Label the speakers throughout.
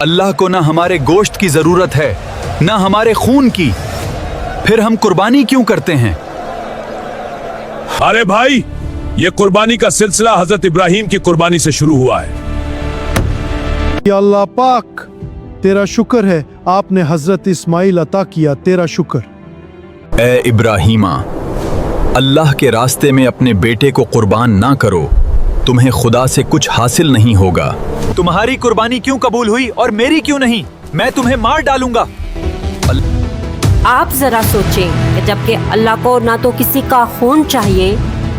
Speaker 1: اللہ کو نہ ہمارے گوشت کی ضرورت ہے نہ ہمارے خون کی، پھر ہم قربانی کیوں کرتے ہیں؟
Speaker 2: ارے بھائی، یہ قربانی کا سلسلہ حضرت ابراہیم کی قربانی سے شروع ہوا ہے۔
Speaker 3: یا اللہ پاک، تیرا شکر ہے آپ نے حضرت اسماعیل عطا کیا، تیرا شکر۔
Speaker 1: اے ابراہیمہ، اللہ کے راستے میں اپنے بیٹے کو قربان نہ کرو، تمہیں خدا سے کچھ حاصل نہیں ہوگا۔ تمہاری قربانی کیوں قبول ہوئی اور میری کیوں نہیں؟ میں تمہیں مار ڈالوں گا۔
Speaker 4: آپ ذرا سوچیں کہ جبکہ اللہ کو نہ تو کسی کا خون چاہیے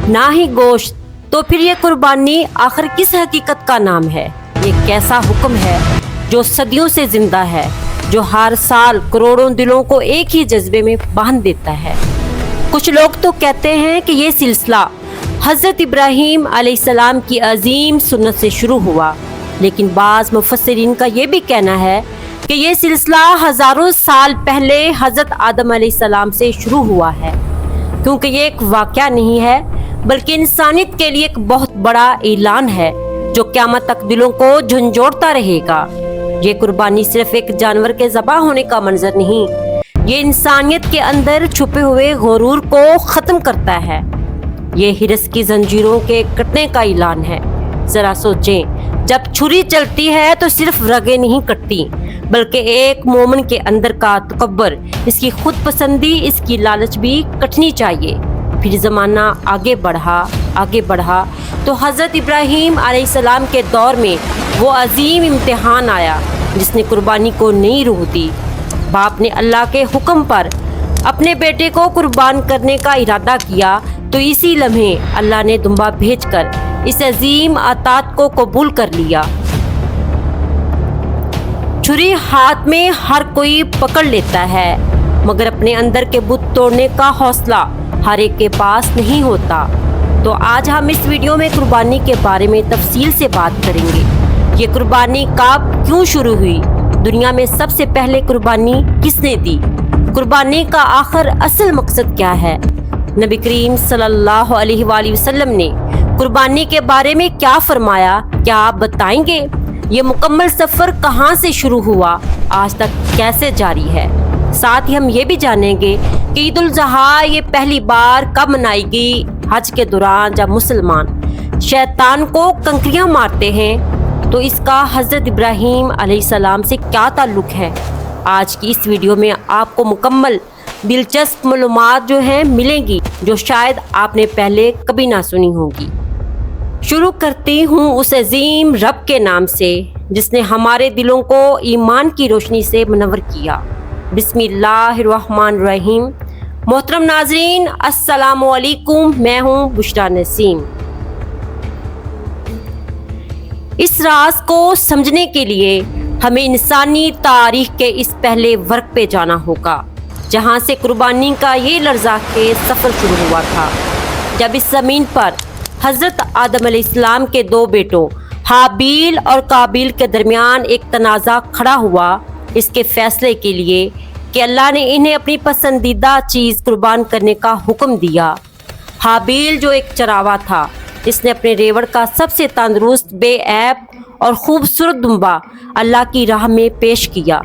Speaker 4: نہ ہی گوشت، تو پھر یہ قربانی آخر کس حقیقت کا نام ہے؟ یہ کیسا حکم ہے جو صدیوں سے زندہ ہے، جو ہر سال کروڑوں دلوں کو ایک ہی جذبے میں باندھ دیتا ہے؟ کچھ لوگ تو کہتے ہیں کہ یہ سلسلہ حضرت ابراہیم علیہ السلام کی عظیم سنت سے شروع ہوا، لیکن بعض مفسرین کا یہ بھی کہنا ہے کہ یہ سلسلہ ہزاروں سال پہلے حضرت آدم علیہ السلام سے شروع ہوا ہے، کیونکہ یہ ایک واقعہ نہیں ہے بلکہ انسانیت کے لیے ایک بہت بڑا اعلان ہے جو قیامت تک دلوں کو جھنجھوڑتا رہے گا۔ یہ قربانی صرف ایک جانور کے ذبح ہونے کا منظر نہیں، یہ انسانیت کے اندر چھپے ہوئے غرور کو ختم کرتا ہے، یہ ہرس کی زنجیروں کے کٹنے کا اعلان ہے۔ ذرا سوچیں، جب چھری چلتی ہے تو صرف رگیں نہیں کٹتی، بلکہ ایک مومن کے اندر کا تکبر، اس کی خود پسندی، اس کی لالچ بھی کٹنی چاہیے۔ پھر زمانہ آگے بڑھا تو حضرت ابراہیم علیہ السلام کے دور میں وہ عظیم امتحان آیا جس نے قربانی کو نئی روح دی۔ باپ نے اللہ کے حکم پر اپنے بیٹے کو قربان کرنے کا ارادہ کیا تو اسی لمحے اللہ نے دمبا بھیج کر اس عظیم عطیہ کو قبول کر لیا۔ چھری ہاتھ میں ہر کوئی پکڑ لیتا ہے، مگر اپنے اندر کے بت توڑنے کا حوصلہ ہر ایک کے پاس نہیں ہوتا۔ تو آج ہم اس ویڈیو میں قربانی کے بارے میں تفصیل سے بات کریں گے۔ یہ قربانی کب کیوں شروع ہوئی؟ دنیا میں سب سے پہلے قربانی کس نے دی؟ قربانی کا آخر اصل مقصد کیا ہے؟ نبی کریم صلی اللہ علیہ وآلہ وسلم نے قربانی کے بارے میں کیا فرمایا؟ کیا آپ بتائیں گے؟ یہ مکمل سفر کہاں سے شروع ہوا، آج تک کیسے جاری ہے؟ ساتھ ہی ہم یہ بھی جانیں گے کہ عید الاضحیٰ یہ پہلی بار کب منائی گئی؟ حج کے دوران جب مسلمان شیطان کو کنکریاں مارتے ہیں تو اس کا حضرت ابراہیم علیہ السلام سے کیا تعلق ہے؟ آج کی اس ویڈیو میں آپ کو مکمل دلچسپ معلومات جو ہیں ملیں گی، جو شاید آپ نے پہلے کبھی نہ سنی ہوں گی۔ شروع کرتی ہوں اس عظیم رب کے نام سے جس نے ہمارے دلوں کو ایمان کی روشنی سے منور کیا۔ بسم اللہ الرحمن الرحیم۔ محترم ناظرین، السلام علیکم، میں ہوں بشریٰ نسیم۔ اس راز کو سمجھنے کے لیے ہمیں انسانی تاریخ کے اس پہلے ورق پہ جانا ہوگا جہاں سے قربانی کا یہ لرزہ کے سفر شروع ہوا تھا، جب اس زمین پر حضرت آدم علیہ السلام کے دو بیٹوں حابیل اور قابیل کے درمیان ایک تنازع کھڑا ہوا اس کے فیصلے کے لیے کہ اللہ نے انہیں اپنی پسندیدہ چیز قربان کرنے کا حکم دیا۔ حابیل جو ایک چراوا تھا، اس نے اپنے ریوڑ کا سب سے تندرست، بے عیب اور خوبصورت دمبا اللہ کی راہ میں پیش کیا،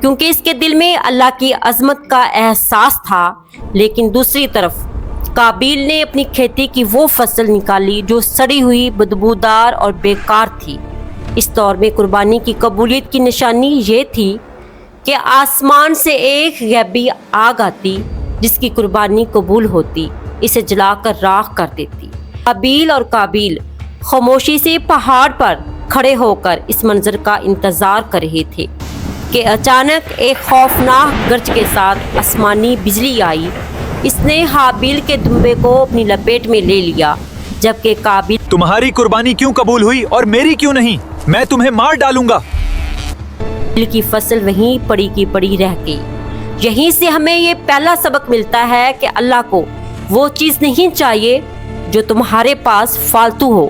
Speaker 4: کیونکہ اس کے دل میں اللہ کی عظمت کا احساس تھا۔ لیکن دوسری طرف قابیل نے اپنی کھیتی کی وہ فصل نکالی جو سڑی ہوئی، بدبودار اور بیکار تھی۔ اس دور میں قربانی کی قبولیت کی نشانی یہ تھی کہ آسمان سے ایک غیبی آگ آتی جس کی قربانی قبول ہوتی، اسے جلا کر راکھ کر دیتی۔ حابیل اور قابیل خاموشی سے پہاڑ پر کھڑے ہو کر اس منظر کا انتظار کر رہے تھے کہ اچانک ایک خوفناک گرج کے ساتھ آسمانی بجلی آئی۔ اس نے حابیل کے دمبے کو اپنی لپیٹ میں لے لیا، جبکہ قابیل
Speaker 1: تمہاری قربانی کیوں قبول ہوئی اور میری کیوں نہیں؟ میں تمہیں مار ڈالوں گا۔
Speaker 4: کی فصل وہیں پڑی کی پڑی رہ گئی۔ یہیں سے ہمیں یہ پہلا سبق ملتا ہے کہ اللہ کو وہ چیز نہیں چاہیے جو تمہارے پاس فالتو ہو،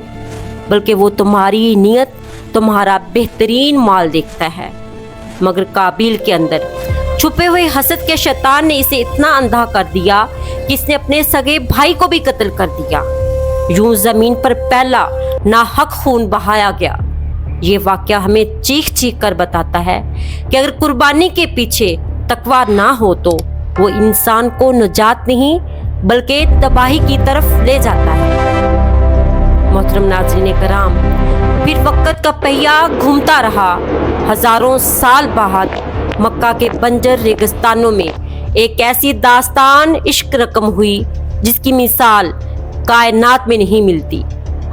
Speaker 4: بلکہ وہ تمہاری نیت، تمہارا بہترین مال دیکھتا ہے۔ مگر قابیل کے اندر چھپے ہوئے حسد کے شیطان نے اسے اتنا اندھا کر دیا کہ اس نے اپنے سگے بھائی کو بھی قتل کر دیا۔ یوں زمین پر پہلا ناحق خون بہایا گیا۔ ये वाक़या हमें चीख चीख कर बताता है कि अगर कुर्बानी के पीछे तकवा ना हो तो वो इंसान को निजात नहीं बल्कि तबाही की तरफ ले जाता है। मोहतरम नाज़रीन कराम, फिर वक़्त का पहिया घूमता रहा। हज़ारों साल बाद मक्का के बंजर रेगिस्तानों में एक ऐसी दास्तान इश्क रकम हुई जिसकी मिसाल कायनात में नहीं मिलती।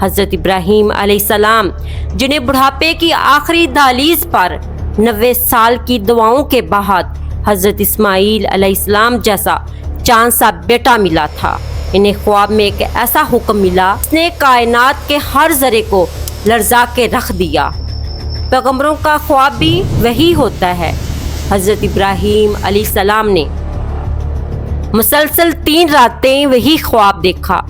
Speaker 4: हज़रत इब्राहीम अलैहिस्सलाम, जिन्हें बुढ़ापे की आखिरी दहलीज पर 90 साल की दुआओं के बाद हज़रत इस्माईल अलैहिस्सलाम जैसा चांद सा बेटा मिला था, इन्हें ख्वाब में एक ऐसा हुक्म मिला जिसने कायनात के हर जरे को लर्जा के रख दिया। पैगंबरों का ख्वाब भी वही होता है। हज़रत इब्राहीम अलैहिस्सलाम ने मुसलसल 3 रातें वही ख्वाब देखा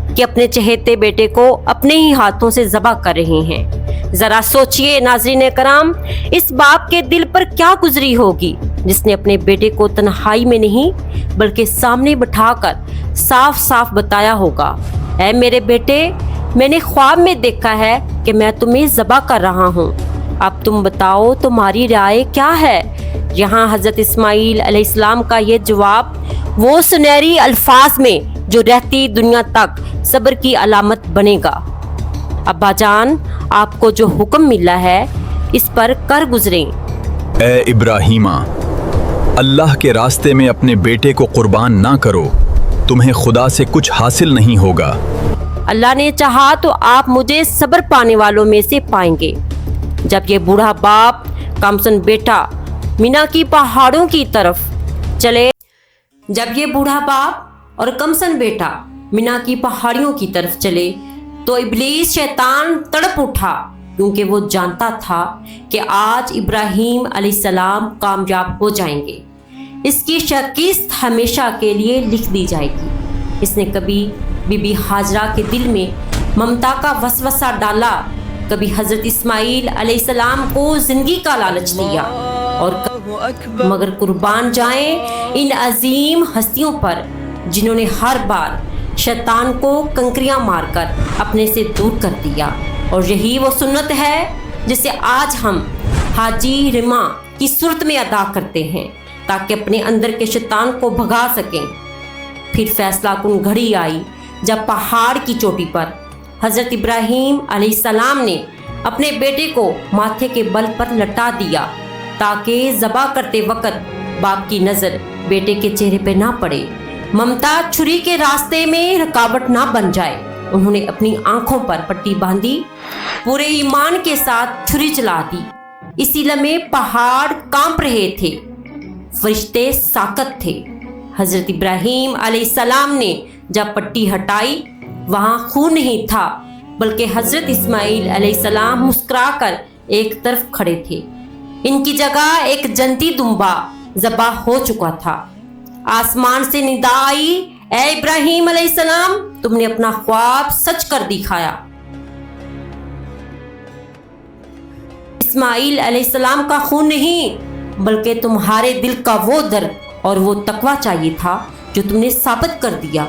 Speaker 4: कि अपने चहेते बेटे को अपने ही हाथों से ज़बह कर रहे हैं। ज़रा सोचिए नाज़रीन कराम, इस बाप के दिल पर क्या गुजरी होगी जिसने अपने बेटे को तन्हाई में नहीं बल्कि सामने बिठाकर साफ साफ बताया होगा, ऐ मेरे बेटे, मैंने ख्वाब में देखा है कि मैं तुम्हें ज़बह कर रहा हूँ, अब तुम बताओ तुम्हारी राय क्या है। यहाँ हज़रत इस्माईल अलैहिस्सलाम का ये जवाब वो सुनहरी अल्फाज में जो रहती दुनिया तक सब्र की अलामत बनेगा। अब्बा जान, आपको जो हुक्म मिला है इस पर कर गुजरें।
Speaker 1: ए इब्राहीमा, अल्लाह के रास्ते में अपने बेटे को कुर्बान ना करो, तुम्हें खुदा से कुछ हासिल नहीं होगा।
Speaker 4: अल्लाह ने चाहा तो आप मुझे सब्र पाने वालों में से पाएंगे। जब ये बूढ़ा बाप कमसन बेटा मीना की पहाड़ों की तरफ चले और कमसन बेटा मीना की पहाड़ियों की तरफ चले तो इब्लीस शैतान तड़प उठा, क्योंकि वो जानता था कि आज इब्राहीम अलैहिस्सलाम कामयाब हो जाएंगे। इसकी शिकस्त हमेशा के लिए लिख दी जाएगी। इसने कभी बीबी हाजरा के दिल में ममता का वसवसा डाला, कभी हज़रत इस्माईल अलैहिस्सलाम को जिंदगी का लालच दिया, और मगर कुर्बान जाएं इन अजीम हस्तियों पर जिन्होंने हर बार शैतान को कंकरियां मारकर अपने से दूर कर दिया। और यही वो सुन्नत है जिसे आज हम हाजी रिमा की सूरत में अदा करते हैं ताकि अपने अंदर के शैतान को भगा सकें। फिर फैसला कुन घड़ी आई जब पहाड़ की चोटी पर हज़रत इब्राहीम अलैहिस्सलाम ने अपने बेटे को माथे के बल पर लटा दिया ताकि ज़बह करते वक़्त बाप की नज़र बेटे के चेहरे पे ना पड़े, ममता छुरी के रास्ते में रुकावट ना बन जाए। उन्होंने अपनी आंखों पर पट्टी बांधी, पूरे ईमान के साथ छुरी चला दी। इसी लम्हे पहाड़ कांप रहे थे, फरिश्ते साकत थे। हज़रत इब्राहीम अलैहिस्सलाम ने जब पट्टी हटाई, वहाँ खून नहीं था बल्कि हज़रत इस्माईल अलैहिस्सलाम मुस्कुराकर एक तरफ खड़े थे। इनकी जगह एक जंती दुम्बा ज़बह हो चुका था। आसमान से निदा आई, ए इब्राहीम अलैहिस्सलाम, तुमने अपना ख्वाब सच कर दिखाया। इस्माईल अलैहिस्सलाम का खून नहीं बल्कि तुम्हारे दिल का वो दर्द और वो तकवा चाहिए था जो तुमने साबित कर दिया।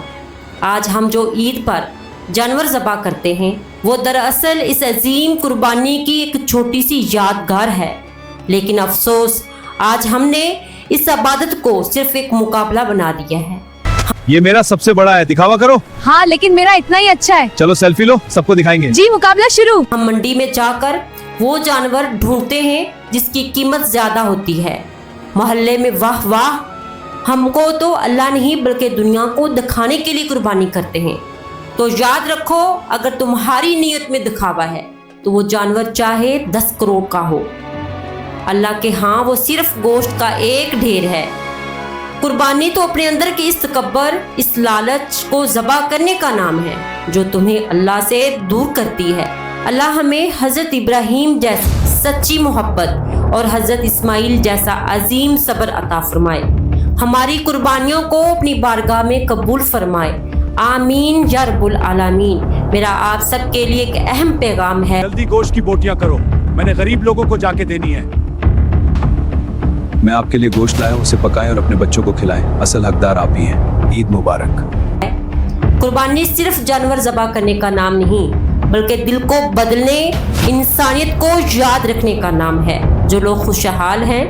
Speaker 4: आज हम जो ईद पर जानवर ज़बह करते हैं वो दरअसल इस अजीम कुर्बानी की एक छोटी सी यादगार है, लेकिन अफसोस आज हमने इस इबादत को सिर्फ एक मुकाबला बना दिया है।
Speaker 2: ये मेरा सबसे बड़ा है, दिखावा करो।
Speaker 5: हाँ, लेकिन मेरा इतना ही अच्छा है।
Speaker 2: चलो सेल्फी लो, सबको दिखाएंगे।
Speaker 5: जी, मुकाबला शुरू।
Speaker 4: हम मंडी में जाकर वो जानवर ढूंढते हैं जिसकी कीमत ज्यादा होती है। मोहल्ले में वाह वाह, हमको तो अल्लाह नहीं बल्कि दुनिया को दिखाने के लिए कुर्बानी करते हैं। तो याद रखो, अगर तुम्हारी नीयत में दिखावा है तो वो जानवर चाहे 10 करोड़ का हो, अल्लाह के हाँ वो सिर्फ गोश्त का एक ढेर है। कुर्बानी तो अपने अंदर के इस तकब्बर, इस लालच को ज़बह करने का नाम है जो तुम्हें अल्लाह से दूर करती है। अल्लाह हमें हज़रत इब्राहीम जैसी सच्ची मोहब्बत और हज़रत इस्माईल जैसा अजीम सब्र अता फरमाए। हमारी कुर्बानियों को अपनी बारगाह में कबूल फरमाए। आमीन या रब्बुल आलमीन। मेरा आप सब के लिए एक अहम पैगाम है,
Speaker 2: जल्दी गोश्त की बोटियां करो, मैंने गरीब लोगों को जाके देनी है।
Speaker 6: मैं आपके लिए गोश्त लाया हूं, उसे पकाएं और अपने बच्चों को खिलाएं। असल हकदार आप ही हैं। ईद मुबारक।
Speaker 4: कुर्बानी सिर्फ जानवर ज़बह करने का नाम नहीं बल्कि दिल को बदलने, इंसानियत को याद रखने का नाम है। जो लोग खुशहाल हैं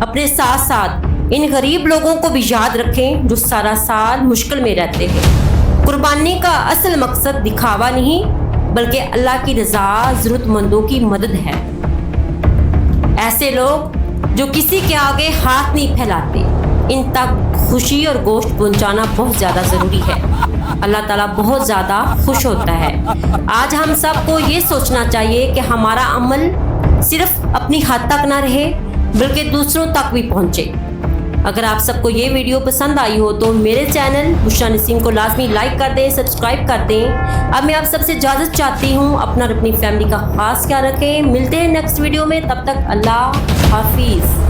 Speaker 4: अपने साथ साथ इन गरीब लोगों को भी याद रखें जो सारा साल मुश्किल में रहते हैं। कुर्बानी का असल मकसद दिखावा नहीं बल्कि अल्लाह की रज़ा, ज़रूरतमंदों की मदद है। ऐसे लोग जो किसी के आगे हाथ नहीं फैलाते, इन तक खुशी और गोश्त पहुंचाना बहुत ज़्यादा ज़रूरी है। अल्लाह ताला बहुत ज़्यादा खुश होता है। आज हम सबको ये सोचना चाहिए कि हमारा अमल सिर्फ अपनी हद तक ना रहे बल्कि दूसरों तक भी पहुंचे। अगर आप सबको ये वीडियो पसंद आई हो तो मेरे चैनल बुशरा नसीम को लाजमी लाइक कर दें, सब्सक्राइब कर दें। अब मैं आप सबसे इजाज़त चाहती हूँ। अपना और अपनी फैमिली का खास ख्याल रखें। मिलते हैं नेक्स्ट वीडियो में, तब तक अल्लाह हाफिज़।